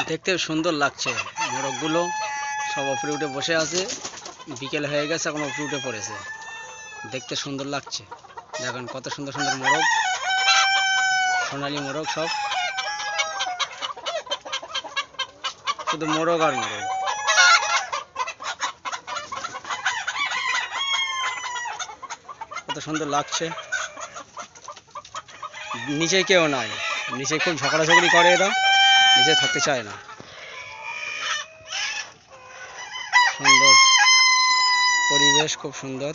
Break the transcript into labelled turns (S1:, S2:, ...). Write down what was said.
S1: দেখতে সুন্দর লাগছে। মোরগগুলো সব উপরে উঠে বসে আছে। বিকেল হয়ে গেছে, এখন উপরে উঠে পড়েছে। দেখতে সুন্দর লাগছে। দেখেন কত সুন্দর সুন্দর মোরগ, সোনালী মোরগ। সব শুধু মোরগ আর মোরগ। কত সুন্দর লাগছে। নিচে কেউ নাই, নিচে খুব ঝগড়াঝগড়ি করে, এরা নিচে থাকতে চায় না। সুন্দর পরিবেশ, খুব সুন্দর।